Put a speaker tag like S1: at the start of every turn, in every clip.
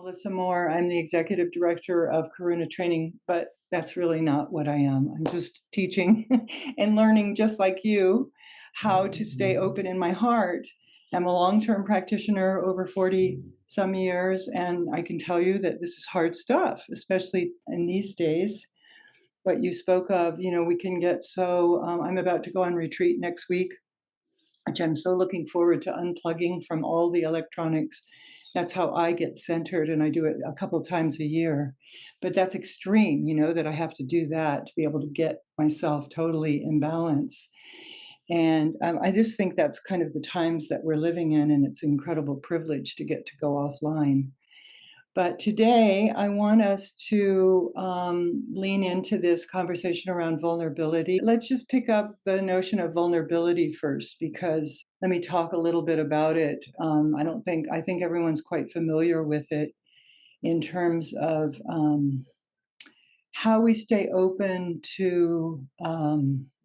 S1: Melissa Moore. I'm the executive director of Karuna Training, but that's really not what I am. I'm just teaching and learning, just like you, how to stay open in my heart. I'm a long-term practitioner over 40 some years, and I can tell you that this is hard stuff, especially in these days. What you spoke of, we can get so, I'm about to go on retreat next week, which I'm so looking forward to unplugging from all the electronics. That's how I get centered, and I do it a couple times a year. But that's extreme, that I have to do that to be able to get myself totally in balance. And I just think that's kind of the times that we're living in, and it's an incredible privilege to get to go offline. But today, I want us to lean into this conversation around vulnerability. Let's just pick up the notion of vulnerability first, because let me talk a little bit about it. I think everyone's quite familiar with it in terms of how we stay open to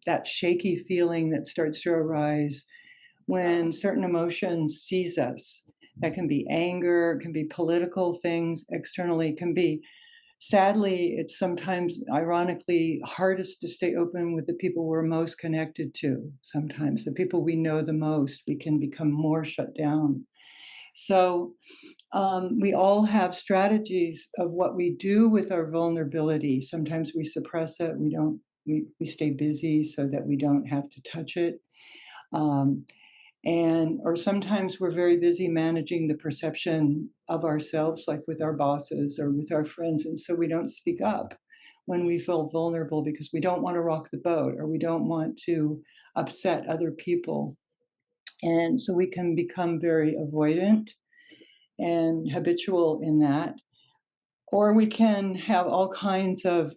S1: that shaky feeling that starts to arise when certain emotions seize us. That can be anger, it can be political things externally, it can be, sadly, it's sometimes ironically hardest to stay open with the people we're most connected to. Sometimes the people we know the most, we can become more shut down. So we all have strategies of what we do with our vulnerability. Sometimes we suppress it, we stay busy so that we don't have to touch it. Um, or sometimes we're very busy managing the perception of ourselves, like with our bosses or with our friends, and so we don't speak up when we feel vulnerable because we don't want to rock the boat or we don't want to upset other people. And so we can become very avoidant and habitual in that. Or we can have all kinds of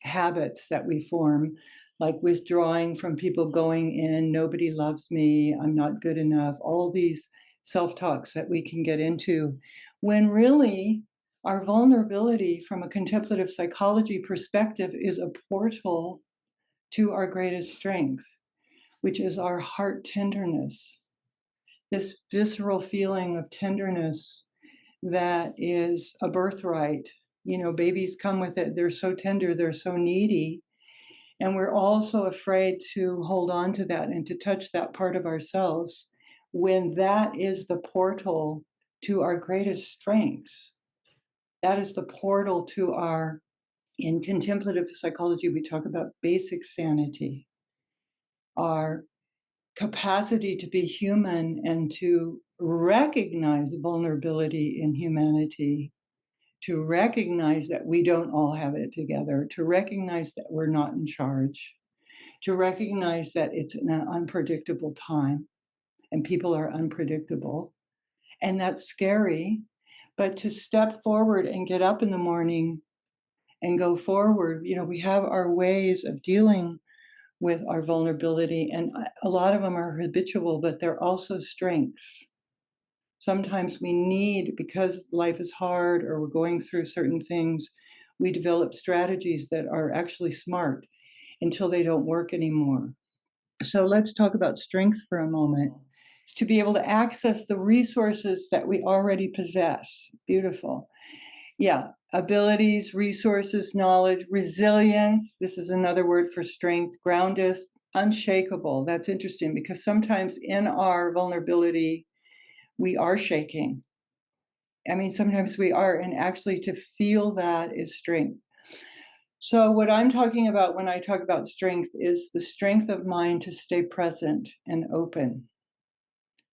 S1: habits that we form, like withdrawing from people, going in, nobody loves me, I'm not good enough, all these self-talks that we can get into, when really our vulnerability from a contemplative psychology perspective is a portal to our greatest strength, which is our heart tenderness, this visceral feeling of tenderness that is a birthright. Babies come with it. They're so tender, they're so needy. And we're all so afraid to hold on to that and to touch that part of ourselves when that is the portal to our greatest strengths. That is the portal to in contemplative psychology, we talk about basic sanity, our capacity to be human and to recognize vulnerability in humanity, to recognize that we don't all have it together, to recognize that we're not in charge, to recognize that it's an unpredictable time and people are unpredictable. And that's scary. But to step forward and get up in the morning and go forward, we have our ways of dealing with our vulnerability. And a lot of them are habitual, but they're also strengths. Sometimes we need, because life is hard or we're going through certain things, we develop strategies that are actually smart until they don't work anymore. So let's talk about strength for a moment. It's to be able to access the resources that we already possess. Beautiful. Yeah, abilities, resources, knowledge, resilience. This is another word for strength. Grounded, unshakable. That's interesting because sometimes in our vulnerability, we are shaking. I mean, sometimes we are, and actually to feel that is strength. So what I'm talking about when I talk about strength is the strength of mind to stay present and open.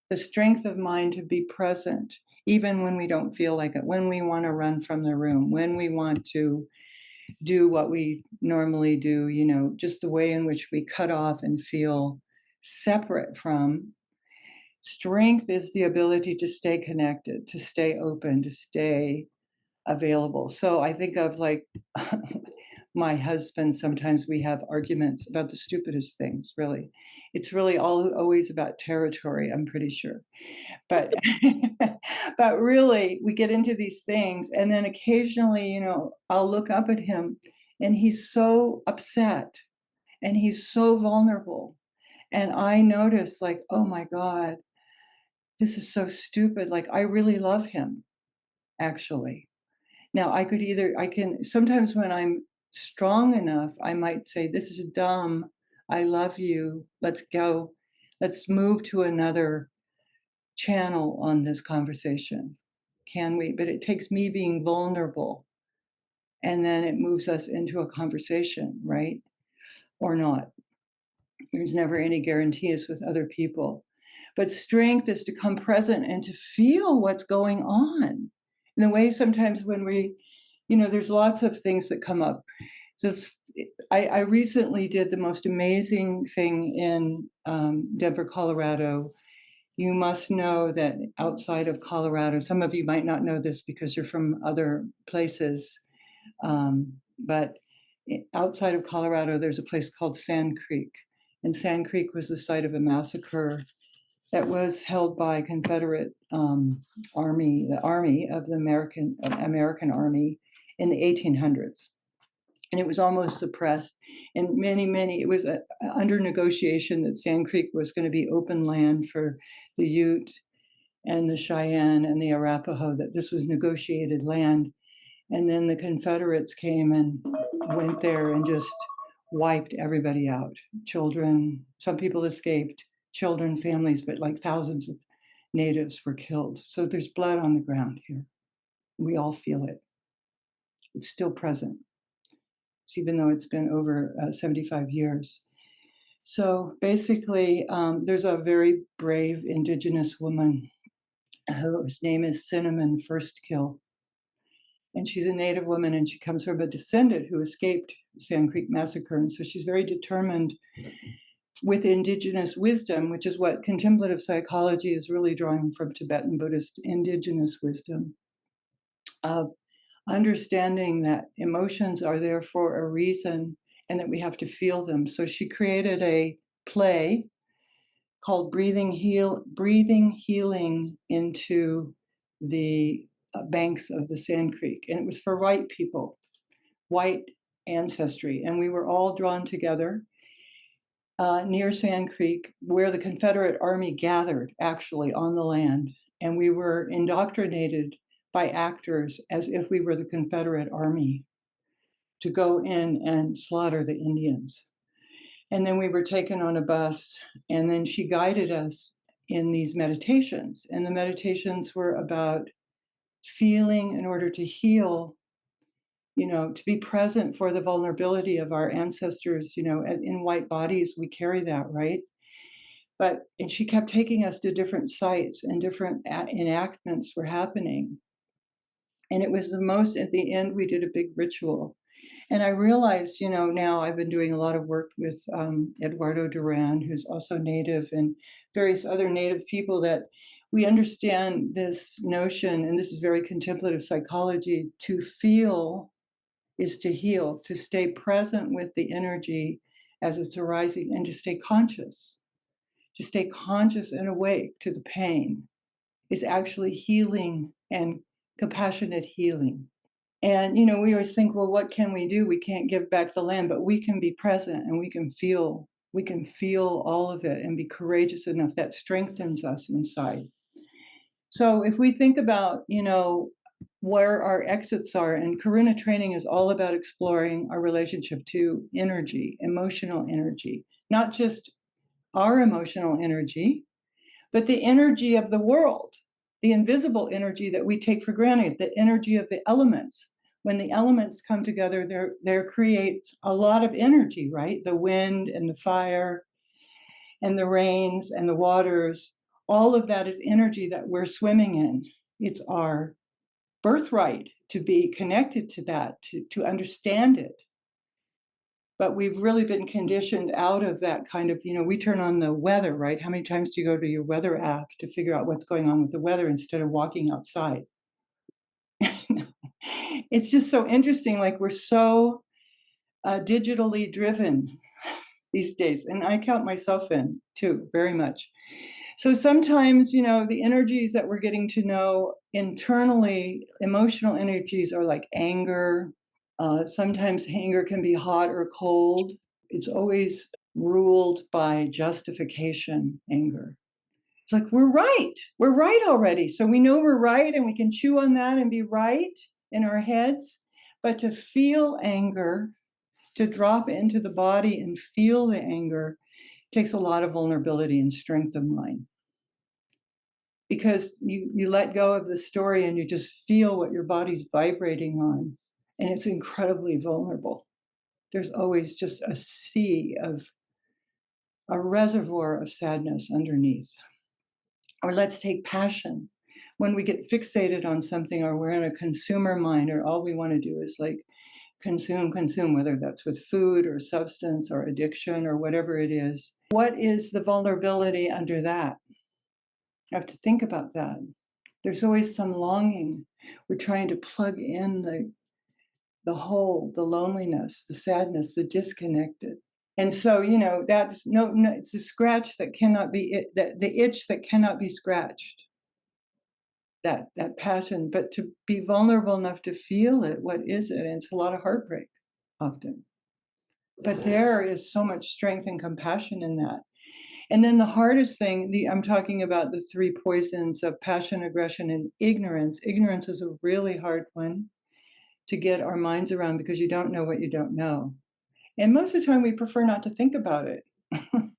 S1: The strength of mind to be present, even when we don't feel like it, when we want to run from the room, when we want to do what we normally do, just the way in which we cut off and feel separate from. Strength is the ability to stay connected, to stay open, to stay available. So I think of like my husband, sometimes we have arguments about the stupidest things, really. It's really always about territory, I'm pretty sure. But but really we get into these things and then occasionally, I'll look up at him and he's so upset and he's so vulnerable. And I notice like, oh my God, this is so stupid. Like I really love him. actually. Now, I can, sometimes when I'm strong enough, I might say, this is dumb. I love you. Let's go. Let's move to another channel on this conversation. Can we? But it takes me being vulnerable, and then it moves us into a conversation, right? Or not. There's never any guarantees with other people. But strength is to come present and to feel what's going on. In the way sometimes when we, there's lots of things that come up. So I recently did the most amazing thing in Denver, Colorado. You must know that outside of Colorado, some of you might not know this because you're from other places, but outside of Colorado, there's a place called Sand Creek. And Sand Creek was the site of a massacre that was held by Confederate Army, the Army of the American Army in the 1800s. And it was almost suppressed. And it was under negotiation that Sand Creek was going to be open land for the Ute and the Cheyenne and the Arapaho, that this was negotiated land. And then the Confederates came and went there and just wiped everybody out. Children, some people escaped, children, families, but like thousands of natives were killed. So there's blood on the ground here. We all feel it. It's still present, even though it's been over 75 years. So basically, there's a very brave indigenous woman whose name is Cinnamon First Kill. And she's a Native woman, and she comes from a descendant who escaped Sand Creek Massacre. And so she's very determined with indigenous wisdom, which is what contemplative psychology is really drawing from Tibetan Buddhist indigenous wisdom, of understanding that emotions are there for a reason and that we have to feel them. So she created a play called Breathing Healing into the banks of the Sand Creek. And it was for white people, white ancestry. And we were all drawn together near Sand Creek, where the Confederate Army gathered actually on the land. And we were indoctrinated by actors as if we were the Confederate Army to go in and slaughter the Indians. And then we were taken on a bus, and then she guided us in these meditations. And the meditations were about feeling in order to heal, to be present for the vulnerability of our ancestors, in white bodies, we carry that, right? And she kept taking us to different sites, and different enactments were happening. And it was at the end, we did a big ritual. And I realized, now I've been doing a lot of work with Eduardo Duran, who's also Native, and various other Native people, that we understand this notion, and this is very contemplative psychology, to feel is to heal, to stay present with the energy as it's arising, and to stay conscious and awake to the pain is actually healing and compassionate healing. And, we always think, well, what can we do? We can't give back the land, but we can be present and we can feel all of it and be courageous enough. That strengthens us inside. So if we think about, where our exits are, and Karuna Training is all about exploring our relationship to energy, emotional energy, not just our emotional energy, but the energy of the world, the invisible energy that we take for granted, the energy of the elements. When the elements come together, there creates a lot of energy, right? The wind and the fire and the rains and the waters, all of that is energy that we're swimming in. It's our birthright to be connected to that, to understand it. But we've really been conditioned out of that kind of, we turn on the weather, right? How many times do you go to your weather app to figure out what's going on with the weather instead of walking outside? It's just so interesting. Like, we're so digitally driven these days. And I count myself in too, very much. So sometimes, the energies that we're getting to know internally, emotional energies, are like anger. Sometimes anger can be hot or cold. It's always ruled by justification, anger. It's like we're right already. So we know we're right and we can chew on that and be right in our heads. But to feel anger, to drop into the body and feel the anger, takes a lot of vulnerability and strength of mind, because you let go of the story and you just feel what your body's vibrating on, and it's incredibly vulnerable. There's always just a sea of a reservoir of sadness underneath. Or let's take passion. When we get fixated on something, or we're in a consumer mind, or all we want to do is like consume, whether that's with food or substance or addiction or whatever it is. What is the vulnerability under that? I have to think about that. There's always some longing. We're trying to plug in the hole, the loneliness, the sadness, the disconnected. And so, that's no, it's a scratch that cannot be, the itch that cannot be scratched, that passion. But to be vulnerable enough to feel it, what is it? And it's a lot of heartbreak often. But there is so much strength and compassion in that. And then the hardest thing, I'm talking about the three poisons of passion, aggression, and ignorance. Ignorance is a really hard one to get our minds around, because you don't know what you don't know. And most of the time we prefer not to think about it.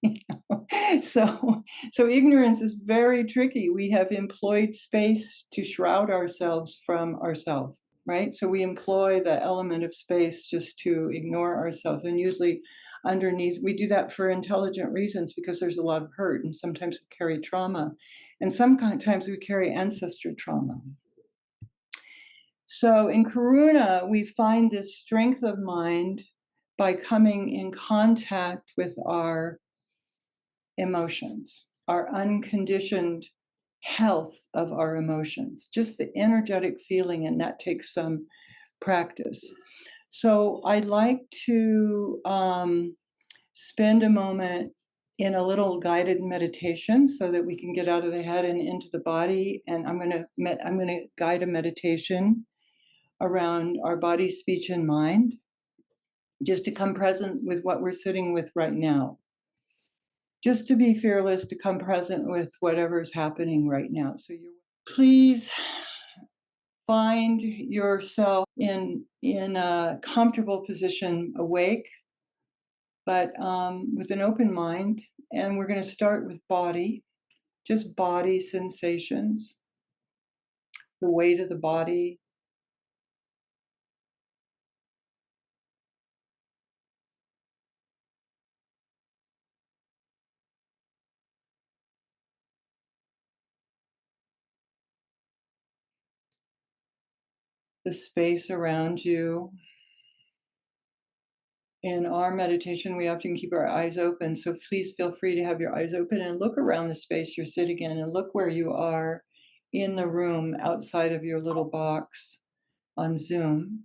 S1: You know? So ignorance is very tricky. We have employed space to shroud ourselves from ourselves, right? So we employ the element of space just to ignore ourselves. And usually underneath, we do that for intelligent reasons, because there's a lot of hurt. And sometimes we carry trauma. And sometimes we carry ancestor trauma. So in Karuna, we find this strength of mind by coming in contact with our emotions, our unconditioned health of our emotions, just the energetic feeling, and that takes some practice. So I'd like to spend a moment in a little guided meditation so that we can get out of the head and into the body. And I'm going to guide a meditation around our body, speech, and mind, just to come present with what we're sitting with right now. Just to be fearless, to come present with whatever's happening right now. So please find yourself in a comfortable position, awake, but with an open mind. And we're going to start with body, just body sensations, the weight of the body, the space around you. In our meditation, we often keep our eyes open. So please feel free to have your eyes open and look around the space you're sitting in, and look where you are in the room outside of your little box on Zoom.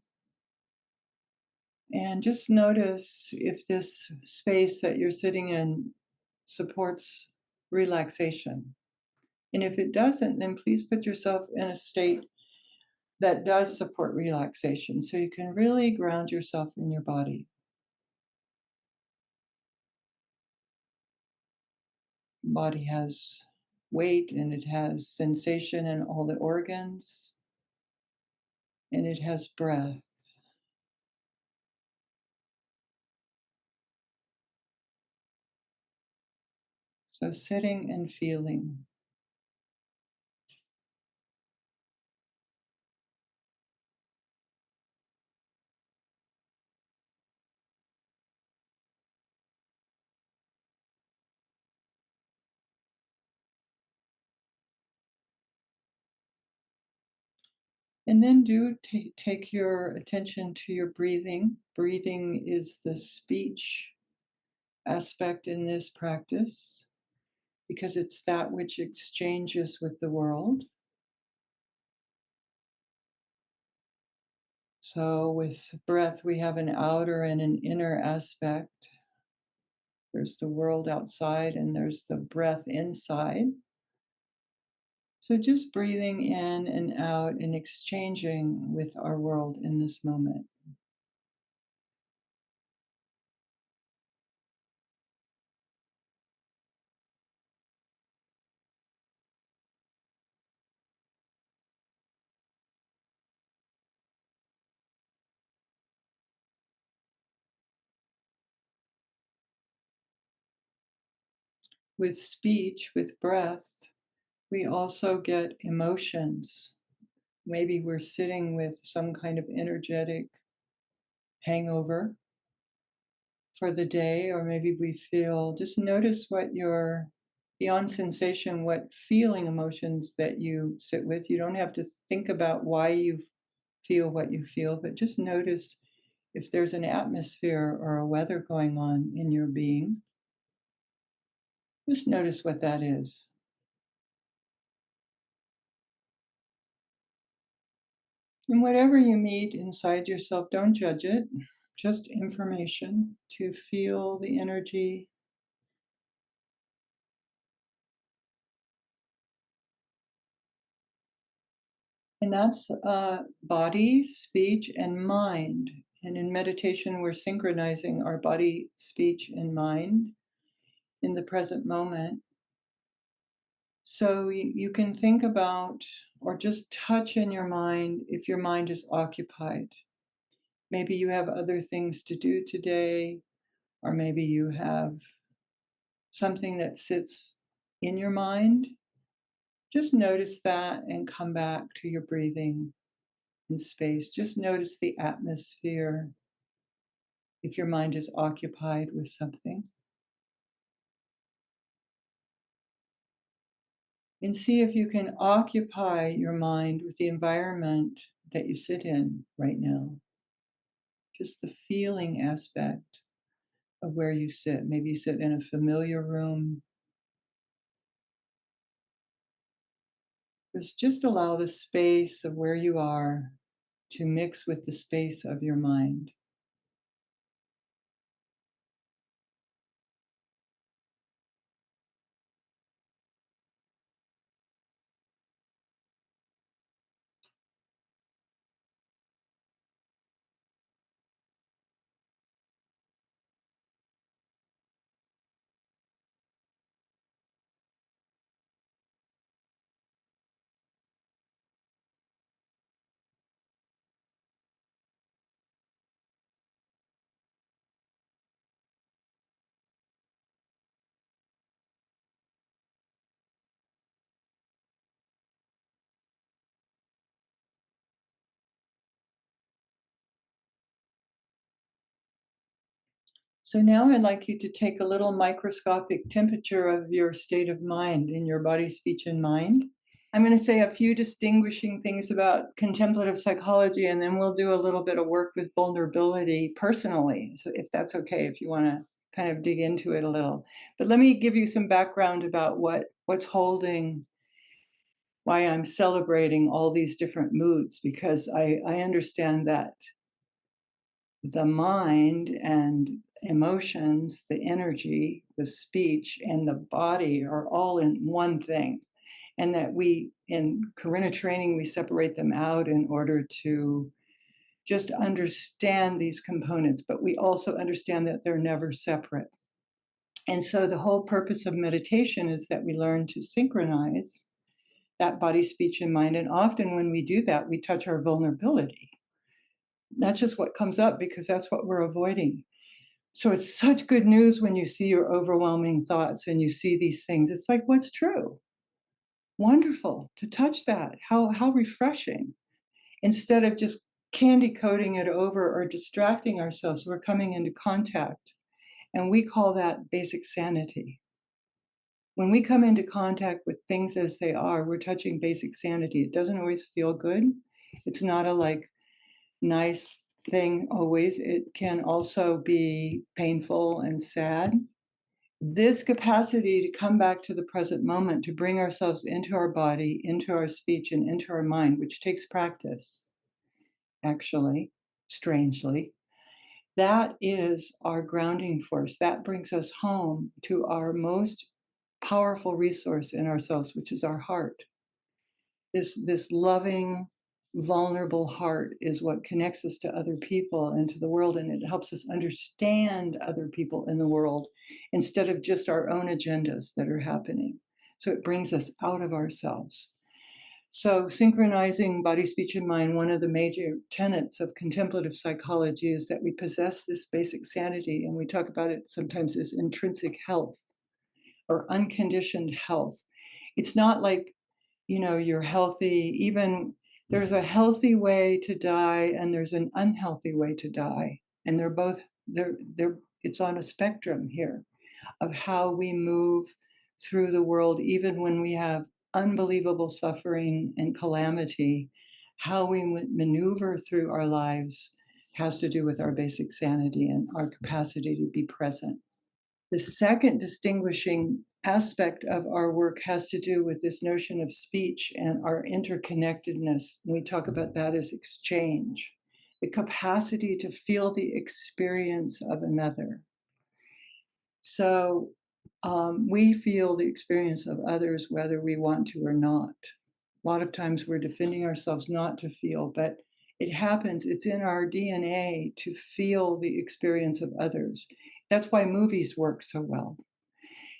S1: And just notice if this space that you're sitting in supports relaxation. And if it doesn't, then please put yourself in a state that does support relaxation, so you can really ground yourself in your body. Body has weight, and it has sensation in all the organs, and it has breath. So sitting and feeling. And then do take your attention to your breathing. Breathing is the speech aspect in this practice, because it's that which exchanges with the world. So with breath, we have an outer and an inner aspect. There's the world outside, and there's the breath inside. So just breathing in and out and exchanging with our world in this moment. with speech, with breath, we also get emotions. Maybe we're sitting with some kind of energetic hangover for the day, or maybe we feel, just notice what your, beyond sensation, what feeling emotions that you sit with. You don't have to think about why you feel what you feel, but just notice if there's an atmosphere or a weather going on in your being. Just notice what that is. And whatever you meet inside yourself, don't judge it, just information to feel the energy. And that's body, speech, and mind. And in meditation, we're synchronizing our body, speech, and mind in the present moment. So you can think about or just touch in your mind if your mind is occupied. Maybe you have other things to do today, or maybe you have something that sits in your mind. Just notice that and come back to your breathing in space. Just notice the atmosphere if your mind is occupied with something. And see if you can occupy your mind with the environment that you sit in right now. Just the feeling aspect of where you sit. Maybe you sit in a familiar room. Just allow the space of where you are to mix with the space of your mind. So now I'd like you to take a little microscopic temperature of your state of mind in your body, speech, and mind. I'm going to say a few distinguishing things about contemplative psychology, and then we'll do a little bit of work with vulnerability personally, so if that's okay, if you want to kind of dig into it a little. But let me give you some background about what's holding, why I'm celebrating all these different moods, because I understand that the mind and emotions, the energy, the speech, and the body are all in one thing. And that we, in Karuna training, we separate them out in order to just understand these components, but we also understand that they're never separate. And so the whole purpose of meditation is that we learn to synchronize that body, speech, and mind. And often when we do that, we touch our vulnerability. That's just what comes up because that's what we're avoiding. So it's such good news when you see your overwhelming thoughts and you see these things. It's like, what's true? Wonderful to touch that. How refreshing. Instead of just candy coating it over or distracting ourselves, we're coming into contact. And we call that basic sanity. When we come into contact with things as they are, we're touching basic sanity. It doesn't always feel good. It's not a nice thing always. It can also be painful and sad. This capacity to come back to the present moment, to bring ourselves into our body, into our speech, and into our mind, which takes practice, actually, strangely, that is our grounding force. That brings us home to our most powerful resource in ourselves, which is our heart. This loving, vulnerable heart is what connects us to other people and to the world, and it helps us understand other people in the world instead of just our own agendas that are happening. So it brings us out of ourselves. So synchronizing body, speech, and mind, one of the major tenets of contemplative psychology is that we possess this basic sanity, and we talk about it sometimes as intrinsic health. or unconditioned health. It's not like, you're healthy, even there's a healthy way to die and there's an unhealthy way to die. And they're both, they're, it's on a spectrum here of how we move through the world, even when we have unbelievable suffering and calamity. How we maneuver through our lives has to do with our basic sanity and our capacity to be present. The second distinguishing aspect of our work has to do with this notion of speech and our interconnectedness. We talk about that as exchange, the capacity to feel the experience of another. So we feel the experience of others whether we want to or not. A lot of times we're defending ourselves not to feel, but it happens. It's in our DNA to feel the experience of others. That's why movies work so well.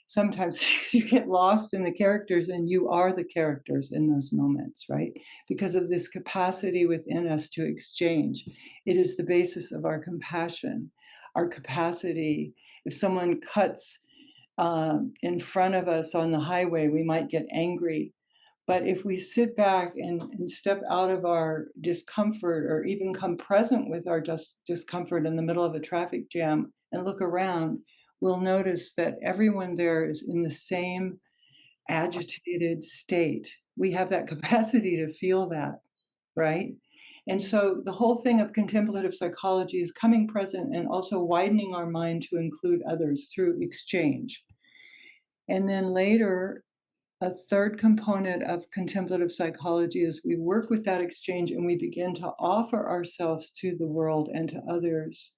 S1: Sometimes you get lost in the characters and you are the characters in those moments, right? Because of this capacity within us to exchange. It is the basis of our compassion, our capacity. If someone cuts in front of us on the highway, we might get angry. But if we sit back and step out of our discomfort, or even come present with our discomfort in the middle of a traffic jam and look around, we'll notice that everyone there is in the same agitated state. We have that capacity to feel that, right? And so the whole thing of contemplative psychology is coming present and also widening our mind to include others through exchange. And then later, a third component of contemplative psychology is we work with that exchange and we begin to offer ourselves to the world and to others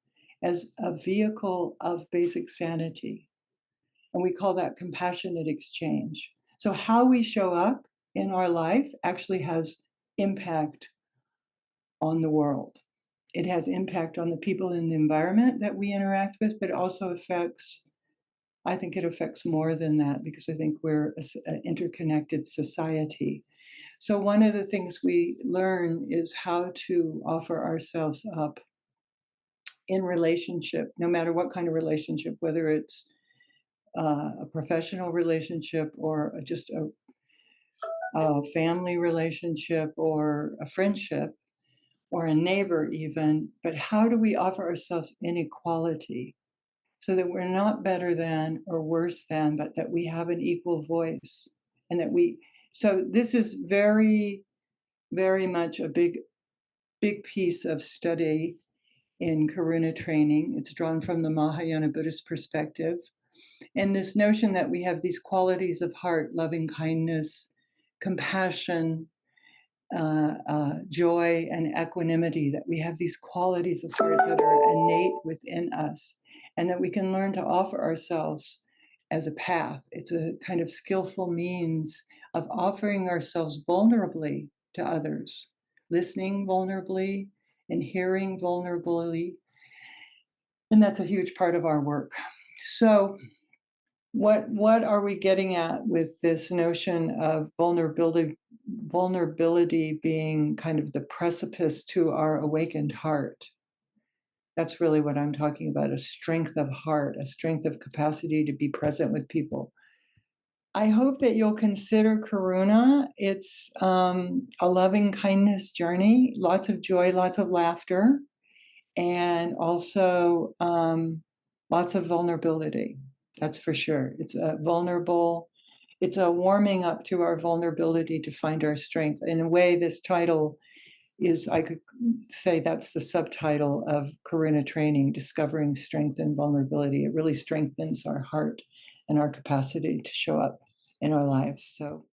S1: as a vehicle of basic sanity. And we call that compassionate exchange. So, how we show up in our life actually has impact on the world. It has impact on the people in the environment that we interact with, but it also affects, I think it affects more than that, because I think we're an interconnected society. So one of the things we learn is how to offer ourselves up in relationship, no matter what kind of relationship, whether it's a professional relationship or just a family relationship or a friendship or a neighbor even. But how do we offer ourselves in equality? So that we're not better than or worse than, but that we have an equal voice. And that so this is very, very much a big piece of study in Karuna training. It's drawn from the Mahayana Buddhist perspective. And this notion that we have these qualities of heart, loving kindness, compassion, joy, and equanimity, that we have these qualities of heart that are innate within us, and that we can learn to offer ourselves as a path. It's a kind of skillful means of offering ourselves vulnerably to others, listening vulnerably and hearing vulnerably. And that's a huge part of our work. So, what are we getting at with this notion of vulnerability being kind of the precipice to our awakened heart? That's really what I'm talking about, a strength of heart, a strength of capacity to be present with people. I hope that you'll consider Karuna. It's a loving kindness journey, lots of joy, lots of laughter, and also lots of vulnerability. That's for sure. It's a it's a warming up to our vulnerability to find our strength. In a way, this title is, I could say that's the subtitle of Karuna Training, Discovering Strength and Vulnerability. It really strengthens our heart and our capacity to show up in our lives. So